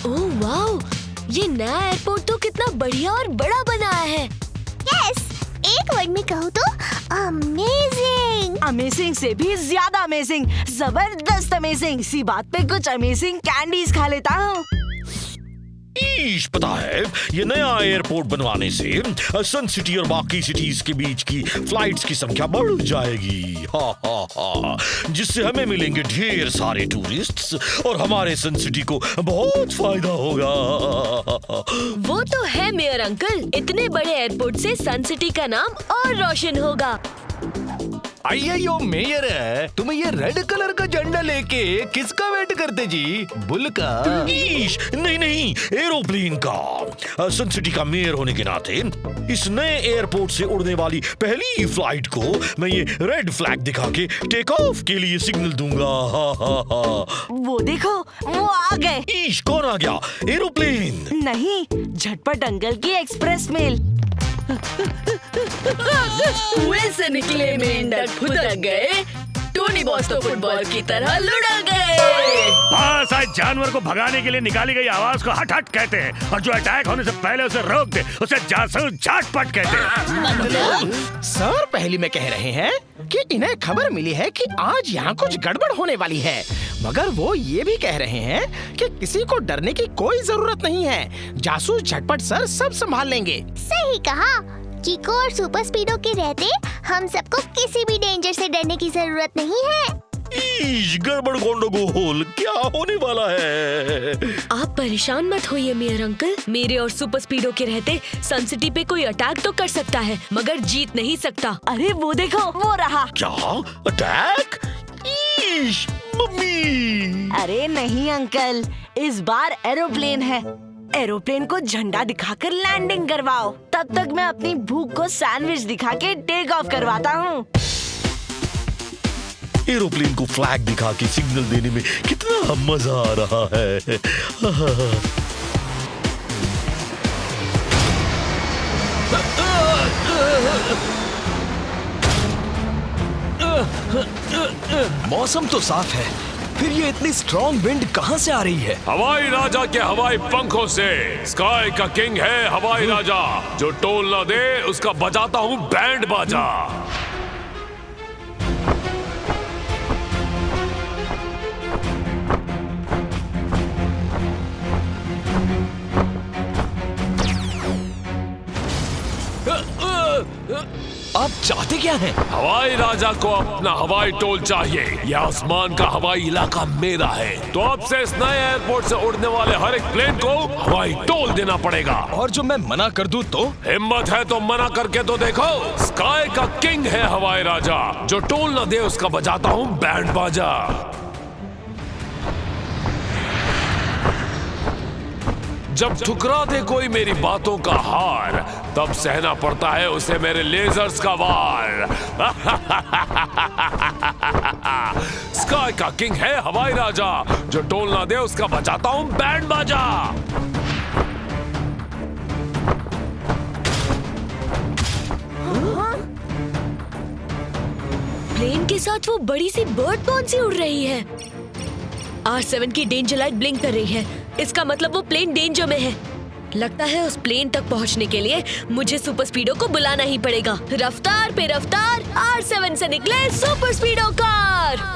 Oh wow, ये नया airport तो कितना बढ़िया और बड़ा बनाया है। यस, एक वर्ड में कहूँ तो अमेजिंग। अमेजिंग से भी ज्यादा अमेजिंग, जबरदस्त अमेजिंग। इसी बात पे कुछ अमेजिंग कैंडीज खा लेता हूँ। पता है, ये नया एयरपोर्ट बनवाने से सन सिटी और बाकी सिटीज के बीच की फ्लाइट्स की संख्या बढ़ जाएगी। जिससे हमें मिलेंगे ढेर सारे टूरिस्ट्स और हमारे सन सिटी को बहुत फायदा होगा। वो तो है मेयर अंकल, इतने बड़े एयरपोर्ट से सन सिटी का नाम और रोशन होगा। अय्यो मेयर है, तुम ये रेड कलर का झंडा लेके किसका वेट करते जी? बुल का? नहीं, एरोप्लेन का। सन सिटी का मेयर होने के नाते इस नए एयरपोर्ट से उड़ने वाली पहली फ्लाइट को मैं ये रेड फ्लैग दिखा के टेक ऑफ के लिए सिग्नल दूंगा। वो देखो, वो आ गए। कौन आ गया? एरोप्लेन नहीं, झटपट अंकल की एक्सप्रेस मेल। कुएं से निकले मेंढक फुदक गए, टोनी बॉस तो फुटबॉल की तरह लुढ़क गए। बस आज जानवर को भगाने के लिए निकाली गई आवाज को हट हट कहते हैं, और जो अटैक होने से पहले उसे रोक दे उसे जासूस झटपट कहते हैं। सर पहली में कह रहे हैं कि इन्हें खबर मिली है कि आज यहाँ कुछ गड़बड़ होने वाली है, मगर वो ये भी कह रहे हैं कि किसी को डरने की कोई जरूरत नहीं है। जासूस झटपट सर सब संभाल लेंगे। सही कहा। कीको और सुपर स्पीडो के रहते हम सबको किसी भी डेंजर से डरने की जरूरत नहीं है। गड़बड़ गोंडोगोल क्या होने वाला है? आप परेशान मत होइए मेयर अंकल, मेरे और सुपर स्पीडो के रहते सन सिटी पे कोई अटैक तो कर सकता है मगर जीत नहीं सकता। अरे वो देखो, वो रहा। क्या अटैक? मम्मी! अरे नहीं अंकल, इस बार एरोप्लेन है। एरोप्लेन को झंडा दिखाकर लैंडिंग करवाओ, तब तक मैं अपनी भूख को सैंडविच दिखा के टेक ऑफ करवाता हूँ। एरोप्लेन को फ्लैग दिखा के सिग्नल देने में कितना मजा आ रहा है। मौसम तो साफ है, फिर ये इतनी स्ट्रॉन्ग विंड कहाँ से आ रही है? हवाई राजा के हवाई पंखों से। स्काई का किंग है हवाई राजा, जो टोल न दे उसका बजाता हूँ बैंड बाजा। आप चाहते क्या हैं? हवाई राजा को अपना हवाई टोल चाहिए। यह आसमान का हवाई इलाका मेरा है, तो अब से इस नए एयरपोर्ट से उड़ने वाले हर एक प्लेन को हवाई टोल देना पड़ेगा। और जो मैं मना कर दूं तो? हिम्मत है तो मना करके तो देखो। स्काई का किंग है हवाई राजा, जो टोल न दे उसका बजाता हूँ बैंड बाजा। जब ठुकरा दे कोई मेरी बातों का हार, तब सहना पड़ता है उसे मेरे लेजर्स का वार। स्काई का किंग है हवाई राजा, जो टोल ना दे उसका बजाता हूं बैंड बाजा। प्लेन के साथ वो बड़ी सी बर्ड कौन सी उड़ रही है? R7 की डेंजर लाइट ब्लिंक कर रही है, इसका मतलब वो प्लेन डेंजर में है। लगता है उस प्लेन तक पहुंचने के लिए मुझे सुपर स्पीडो को बुलाना ही पड़ेगा। रफ्तार पे रफ्तार, R7 से निकले सुपर स्पीडो कार।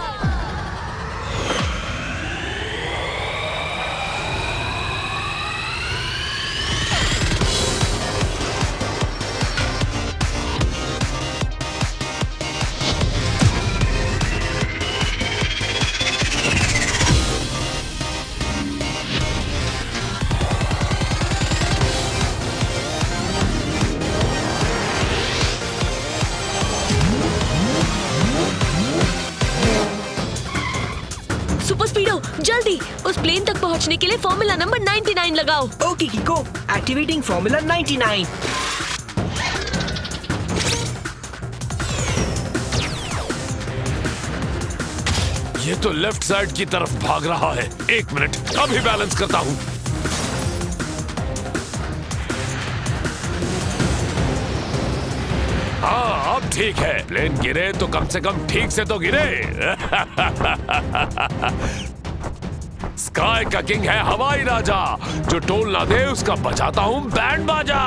सुपर स्पीडो जल्दी उस प्लेन तक पहुंचने के लिए फॉर्मूला नंबर 99 लगाओ। Okay कीको, activating formula 99। ये तो लेफ्ट साइड की तरफ भाग रहा है। एक मिनट, अभी बैलेंस करता हूँ। हाँ, अब ठीक है। प्लेन गिरे तो कम से कम ठीक से तो गिरे। स्काई का किंग है हवाई राजा, जो टोल ना दे उसका बजाता हूँ बैंड बाजा।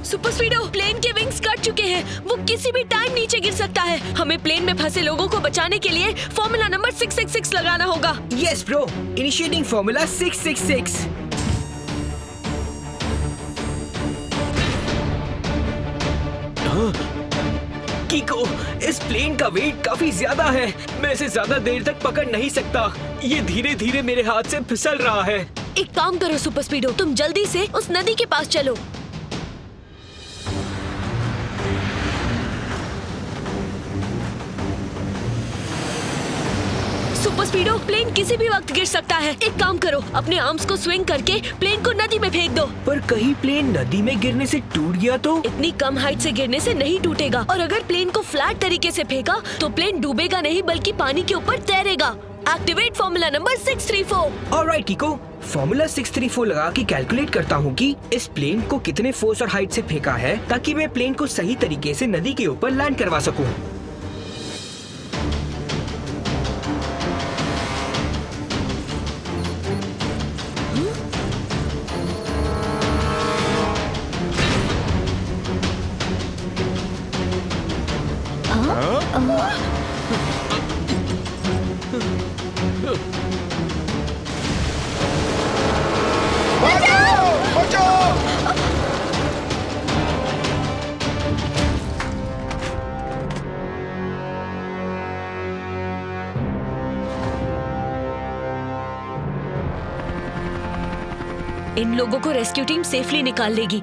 सुपर स्पीडो, प्लेन के विंग्स कट चुके हैं। वो किसी भी टाइम नीचे गिर सकता है। हमें प्लेन में फंसे लोगों को बचाने के लिए फॉर्मूला नंबर 666 लगाना होगा। Yes bro, initiating formula 666। कीको, इस प्लेन का वेट काफी ज्यादा है। मैं इसे ज्यादा देर तक पकड़ नहीं सकता। ये धीरे धीरे मेरे हाथ से फिसल रहा है। एक काम करो सुपर स्पीडो, तुम जल्दी से उस नदी के पास चलो। सुपर स्पीडो, प्लेन किसी भी वक्त गिर सकता है। एक काम करो, अपने आर्म्स को स्विंग करके प्लेन को नदी में फेंक दो। पर कहीं प्लेन नदी में गिरने से टूट गया तो? इतनी कम हाइट से गिरने से नहीं टूटेगा। और अगर प्लेन को फ्लैट तरीके से फेंका तो प्लेन डूबेगा नहीं बल्कि पानी के ऊपर तैरेगा। Activate formula number 634। Alright Kiko, formula 634 लगा के कैलकुलेट करता हूँ कि इस प्लेन को कितने फोर्स और हाइट से फेंका है, ताकि मैं प्लेन को सही तरीके से नदी के ऊपर लैंड करवा सकूँ। इन लोगों को रेस्क्यू टीम सेफली निकाल लेगी।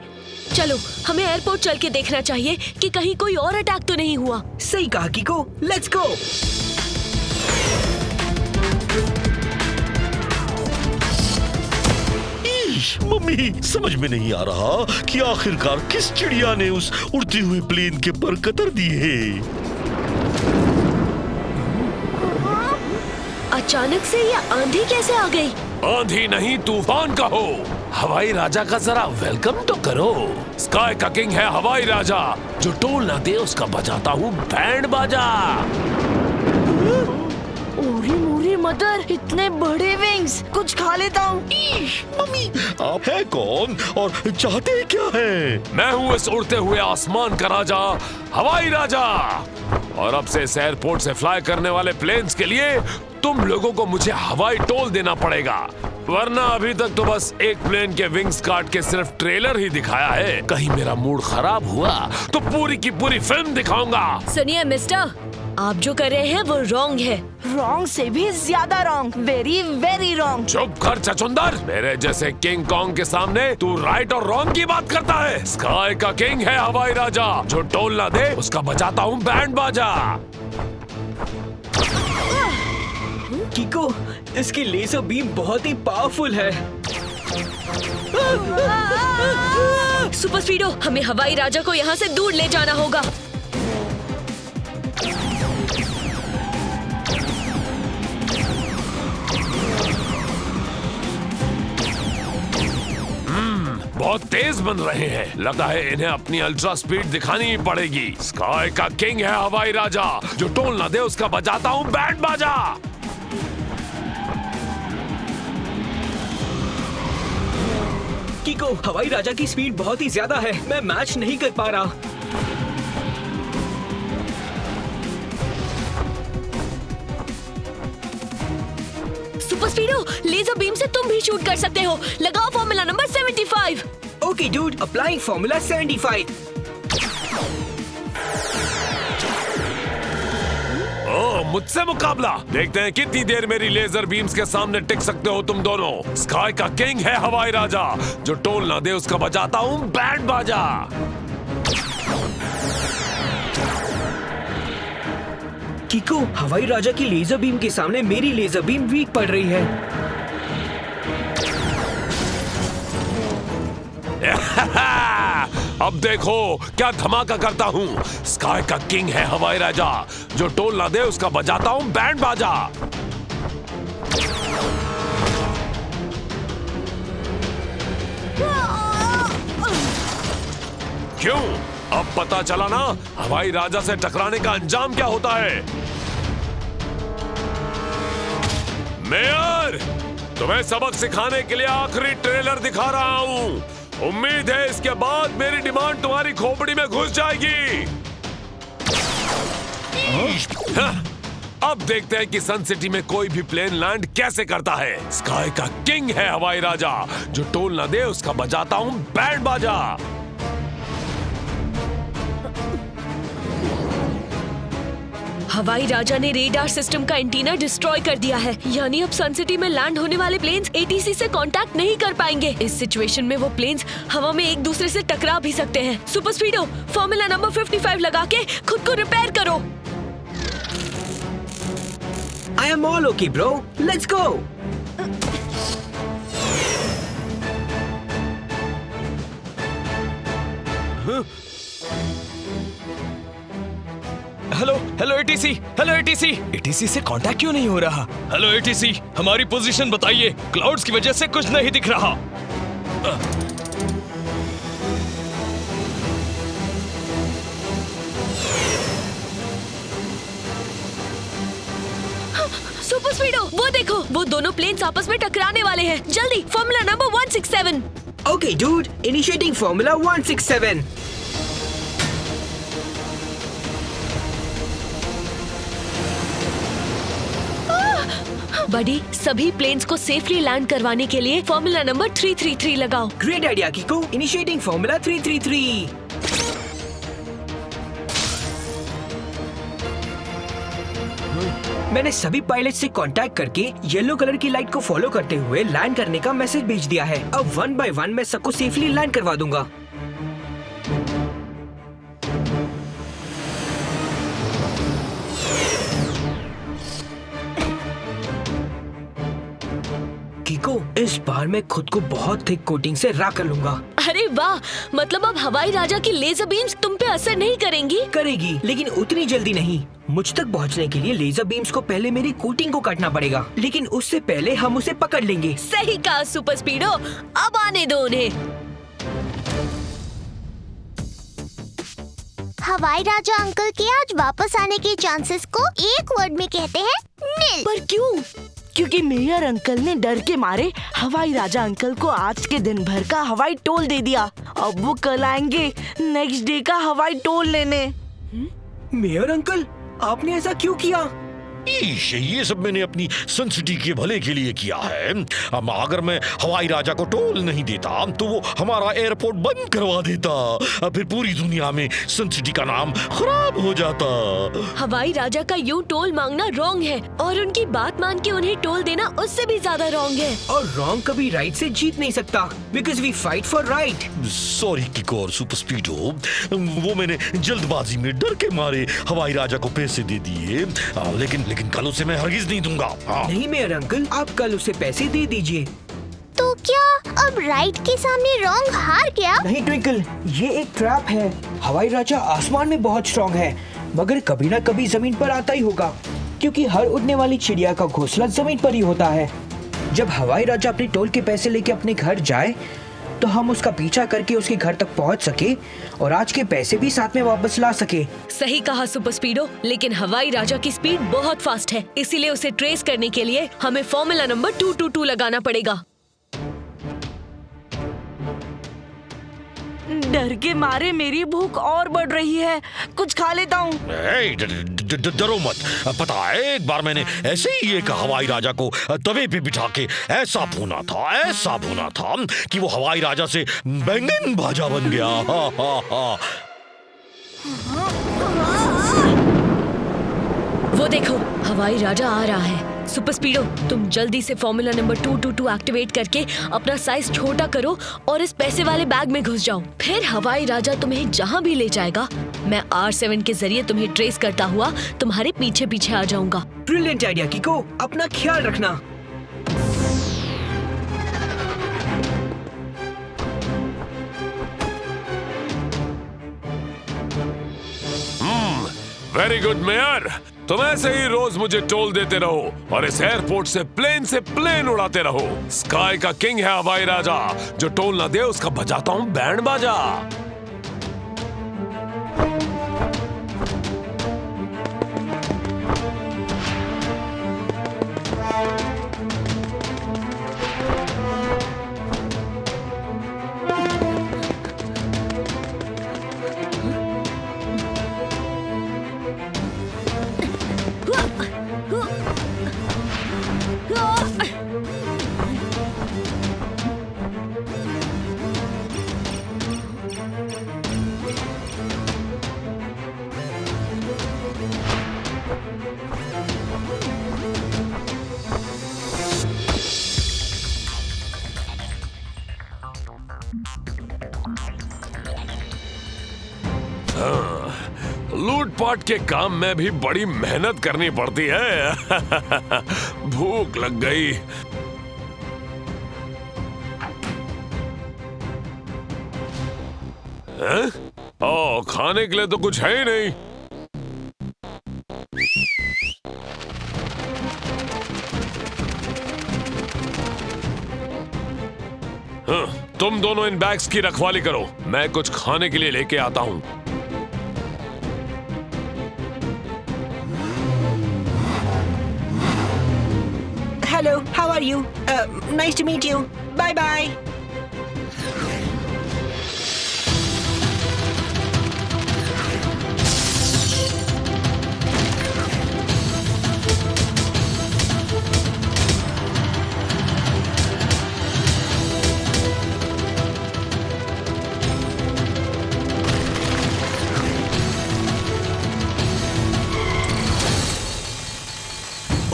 चलो, हमें एयरपोर्ट चल के देखना चाहिए कि कहीं कोई और अटैक तो नहीं हुआ। सही कहा कीको, लेट्स गो। मम्मी, समझ में नहीं आ रहा कि आखिरकार किस चिड़िया ने उस उड़ती हुई प्लेन के पर कतर दिए। अचानक से ये आंधी कैसे आ गई? आंधी नहीं, तूफान कहो। हवाई राजा का जरा वेलकम तो करो। स्काई का किंग है हवाई राजा, जो टोल ना दे उसका बजाता हूँ बैंड बाजा। ओरी मोरी मदर, इतने बड़े विंग्स, कुछ खा लेता हूँ। मम्मी, आप है कौन और चाहते क्या है? मैं हूँ इस उड़ते हुए आसमान का राजा, हवाई राजा। और अब से इस एयरपोर्ट से फ्लाई करने वाले प्लेन्स के लिए तुम लोगों को मुझे हवाई टोल देना पड़ेगा, वरना अभी तक तो बस एक प्लेन के विंग्स काट के सिर्फ ट्रेलर ही दिखाया है। कहीं मेरा मूड खराब हुआ तो पूरी की पूरी फिल्म दिखाऊंगा। सुनिए मिस्टर, आप जो कर रहे हैं वो रॉन्ग है। रॉन्ग से भी ज्यादा रॉन्ग, वेरी वेरी रॉन्ग। चुप कर चचुंदर, मेरे जैसे किंग कॉन्ग के सामने तू राइट और रॉन्ग की बात करता है। स्काई का किंग है हवाई राजा, जो टोल ना दे उसका बजाता हूँ बैंड बाजा। कीको, इसकी लेजर बीम बहुत ही पावरफुल है। सुपर स्पीडो, हमें हवाई राजा को यहाँ से दूर ले जाना होगा। बहुत तेज बन रहे हैं, लगता है इन्हें अपनी अल्ट्रा स्पीड दिखानी ही पड़ेगी। स्काई का किंग है हवाई राजा, जो टोल ना दे उसका बजाता हूँ बैंड बाजा। कीको, हवाई राजा की स्पीड बहुत ही ज्यादा है, मैं मैच नहीं कर पा रहा। सुपर स्पीडो, लेजर बीम से तुम भी शूट कर सकते हो। लगाओ formula number 75। Okay dude, applying formula 75। ओह, मुझसे मुकाबला। देखते हैं कितनी देर मेरी लेजर बीम्स के सामने टिक सकते हो तुम दोनों। स्काई का किंग है हवाई राजा, जो टोल ना दे उसका बजाता हूँ बैंड बाजा। कीको, हवाई राजा की लेजर बीम के सामने मेरी लेजर बीम वीक पड़ रही है। अब देखो क्या धमाका करता हूँ। स्काई का किंग है हवाई राजा, जो टोल ना दे उसका बजाता हूँ बैंड बाजा। क्यों? अब पता चला ना हवाई राजा से टकराने का अंजाम क्या होता है। मेयर, तुम्हें सबक सिखाने के लिए आखिरी ट्रेलर दिखा रहा हूँ। उम्मीद है इसके बाद मेरी डिमांड तुम्हारी खोपड़ी में घुस जाएगी। अब देखते हैं कि सन सिटी में कोई भी प्लेन लैंड कैसे करता है। स्काई का किंग है हवाई राजा, जो टोल ना दे उसका बजाता हूँ बैंड बाजा। हवाई राजा ने रेडार सिस्टम का एंटीना डिस्ट्रॉय कर दिया है, यानी अब सन सिटी में लैंड होने वाले प्लेन्स एटीसी से कांटेक्ट नहीं कर पाएंगे। इस सिचुएशन में वो प्लेन्स हवा में एक दूसरे से टकरा भी सकते हैं। सुपर स्पीडो, फॉर्मूला नंबर 55 लगा के खुद को रिपेयर करो। I am all okay, bro. Let's go. Hello ATC से कांटेक्ट क्यों नहीं हो रहा? हेलो एटीसी, हमारी पोजीशन बताइए, क्लाउड्स की वजह से कुछ नहीं दिख रहा। सुपर स्पीडो, वो देखो, वो दोनों प्लेन्स आपस में टकराने वाले हैं। जल्दी formula number 167। Okay, dude. Initiating Formula 167. बडी, सभी प्लेन्स को सेफली लैंड करवाने के लिए फॉर्मूला नंबर 333 लगाओ। Great idea, Kiko. Initiating Formula 333. मैंने सभी पायलट से कांटेक्ट करके येलो कलर की लाइट को फॉलो करते हुए लैंड करने का मैसेज भेज दिया है। अब 1 by 1 मैं सबको सेफली लैंड करवा दूंगा। किको, इस बार मैं खुद को बहुत थिक कोटिंग से रैप कर लूंगा। अरे वाह, मतलब अब हवाई राजा की लेजर बीम्स तुम पे असर नहीं करेंगी? करेगी, लेकिन उतनी जल्दी नहीं। मुझ तक पहुंचने के लिए लेजर बीम्स को पहले मेरी कोटिंग को काटना पड़ेगा, लेकिन उससे पहले हम उसे पकड़ लेंगे। सही कहा सुपर स्पीडो, अब आने दो उन्हें। हवाई राजा अंकल के आज वापस आने के चांसेस को एक वर्ड में कहते हैं नील। पर क्यों? क्योंकि मेयर अंकल ने डर के मारे हवाई राजा अंकल को आज के दिन भर का हवाई टोल दे दिया। अब वो कल आएंगे नेक्स्ट डे का हवाई टोल लेने। मेयर अंकल, आपने ऐसा क्यों किया? ये सब मैंने अपनी सन सिटी के भले के लिए किया है। अब अगर मैं हवाई राजा को टोल नहीं देता तो वो हमारा एयरपोर्ट बंद करवा देता, फिर पूरी दुनिया में सन सिटी का नाम खराब हो जाता। हवाई राजा का यूं टोल मांगना रॉन्ग है, और उनकी बात मान के उन्हें टोल देना उससे भी ज्यादा रॉन्ग है। और रॉन्ग कभी राइट से जीत नहीं सकता, because we fight for right. Sorry Kiko और सुपर स्पीडो, वो मैंने जल्दबाजी में डर के मारे हवाई राजा को पैसे दे दिए, लेकिन कल उसे मैं हरगिज नहीं दूंगा। नहीं मेयर अंकल, आप कल उसे पैसे दे दीजिए। तो क्या अब राइट के सामने रॉन्ग हार गया? नहीं ट्विंकल, ये एक ट्रैप है। हवाई राजा आसमान में बहुत स्ट्रॉन्ग है, मगर कभी ना कभी जमीन पर आता ही होगा, क्योंकि हर उड़ने वाली चिड़िया का घोंसला जमीन पर ही होता है। जब हवाई राजा अपने टोल के पैसे लेके अपने घर जाए तो हम उसका पीछा करके उसके घर तक पहुंच सके और आज के पैसे भी साथ में वापस ला सके। सही कहा सुपर स्पीडो, लेकिन हवाई राजा की स्पीड बहुत फास्ट है, इसीलिए उसे ट्रेस करने के लिए हमें फॉर्मूला नंबर 222 लगाना पड़ेगा। डर के मारे मेरी भूख और बढ़ रही है, कुछ खा लेता हूँ। डरो मत, पता है एक बार मैंने ऐसे ही एक हवाई राजा को तवे पे बिठा के ऐसा भूना था कि वो हवाई राजा से बैंगन भाजा बन गया। वो देखो, हवाई राजा आ रहा है। सुपर स्पीडो, तुम जल्दी से फॉर्मूला नंबर 222 एक्टिवेट करके अपना साइज छोटा करो और इस पैसे वाले बैग में घुस जाओ। फिर हवाई राजा तुम्हें जहाँ भी ले जाएगा, मैं R7 के जरिए तुम्हें ट्रेस करता हुआ तुम्हारे पीछे पीछे आ जाऊंगा। ब्रिलियंट आइडिया किको, अपना ख्याल रखना। Very good mayor. तुम ऐसे ही रोज मुझे टोल देते रहो और इस एयरपोर्ट से प्लेन उड़ाते रहो। स्काई का किंग है हवाई राजा, जो टोल ना दे उसका बजाता हूँ बैंड बाजा। लूटपाट के काम में भी बड़ी मेहनत करनी पड़ती है। भूख लग गई। हैं? ओ, खाने के लिए तो कुछ है ही नहीं। हाँ, तुम दोनों इन बैग्स की रखवाली करो, मैं कुछ खाने के लिए लेके आता हूं। Hello, how are you? Nice to meet you. Bye bye.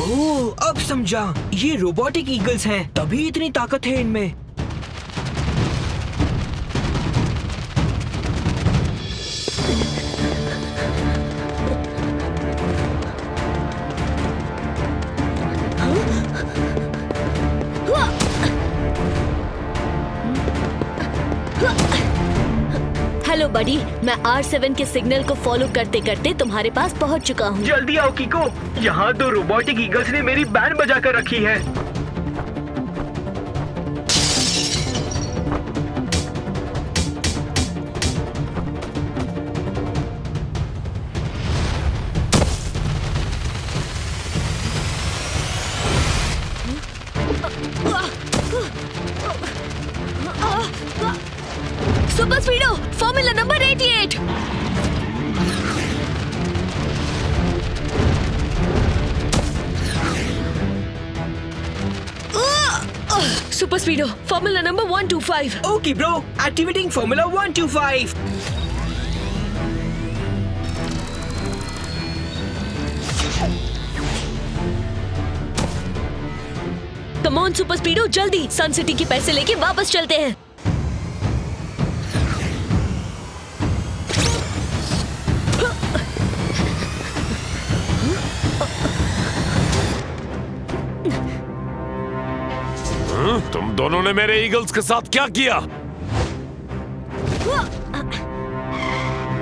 Oh, अब समझा, ये रोबोटिक ईगल्स हैं, तभी इतनी ताकत है इनमें। हेलो बडी, मैं R7 के सिग्नल को फॉलो करते करते तुम्हारे पास पहुंच चुका हूँ। जल्दी आओ किको, यहाँ 2 रोबोटिक ईगल्स ने मेरी बैंड बजा कर रखी है। Super Speedo, formula number 88। Super Speedo, formula number 125। Okay bro, activating formula 125। Come on Super Speedo, जल्दी सन सिटी के पैसे लेके वापस चलते हैं। तुम दोनों ने मेरे ईगल्स के साथ क्या किया?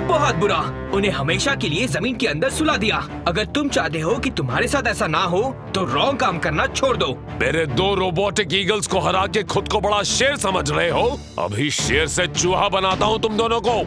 बहुत बुरा, उन्हें हमेशा के लिए जमीन के अंदर सुला दिया। अगर तुम चाहते हो कि तुम्हारे साथ ऐसा ना हो तो रॉन्ग काम करना छोड़ दो। मेरे 2 रोबोटिक ईगल्स को हरा के खुद को बड़ा शेर समझ रहे हो? अभी शेर से चूहा बनाता हूँ तुम दोनों को।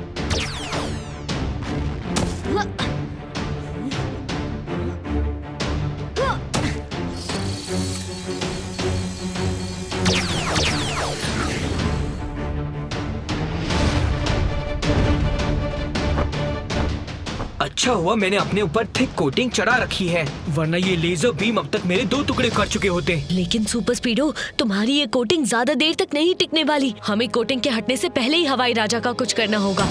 अच्छा हुआ मैंने अपने ऊपर थिक कोटिंग चढ़ा रखी है, वरना ये लेजर बीम अब तक मेरे 2 टुकड़े कर चुके होते। लेकिन सुपर स्पीडो, तुम्हारी ये कोटिंग ज्यादा देर तक नहीं टिकने वाली। हमें कोटिंग के हटने से पहले ही हवाई राजा का कुछ करना होगा।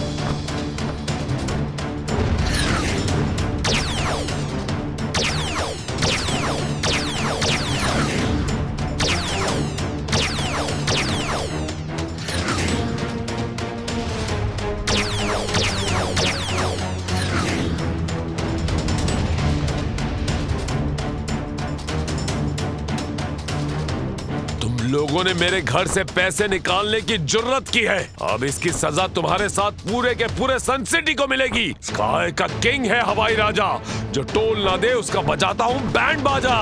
लोगों ने मेरे घर से पैसे निकालने की जुर्रत की है। अब इसकी सजा तुम्हारे साथ पूरे के पूरे सन सिटी को मिलेगी। स्काई का किंग है हवाई राजा, जो टोल ना दे उसका बजाता हूँ बैंड बाजा।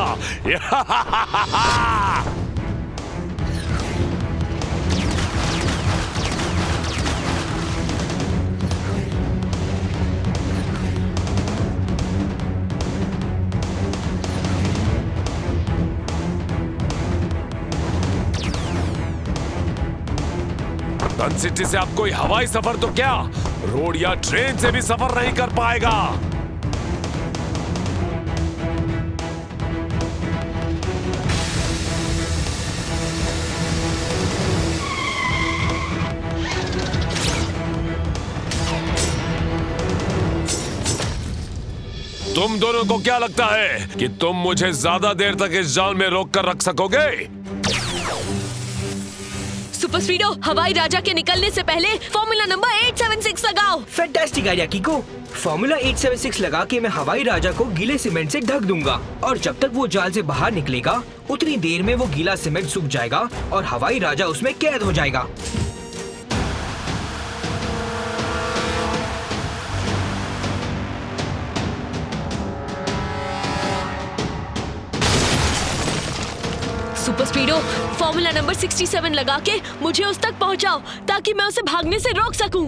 सन सिटी से आप कोई हवाई सफर तो क्या, रोड या ट्रेन से भी सफर नहीं कर पाएगा। तुम दोनों को क्या लगता है कि तुम मुझे ज्यादा देर तक इस जाल में रोक कर रख सकोगे? सुपर स्पीडो, हवाई राजा के निकलने से पहले फॉर्मूला नंबर 876 लगाओ। Fantastic idea कीको। फॉर्मूला 876 लगा के मैं हवाई राजा को गीले सीमेंट से ढक दूंगा और जब तक वो जाल से बाहर निकलेगा उतनी देर में वो गीला सीमेंट सूख जाएगा और हवाई राजा उसमें कैद हो जाएगा। सुपर स्पीडो, फॉर्मूला नंबर 67 लगा के मुझे उस तक पहुंचाओ ताकि मैं उसे भागने से रोक सकूं।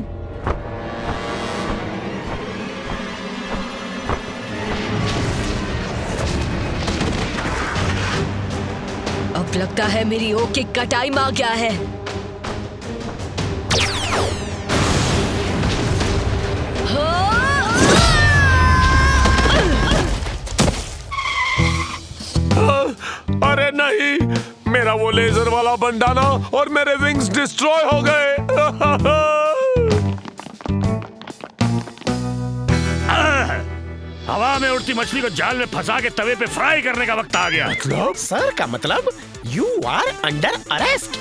अब लगता है मेरी ओके का टाइम आ गया है। अरे नहीं, मेरा वो लेजर वाला बंडाना और मेरे विंग्स डिस्ट्रॉय हो गए। हवा में उड़ती मछली को जाल में फंसा के तवे पे फ्राई करने का वक्त आ गया। मतलब सर का मतलब यू आर अंडर अरेस्ट।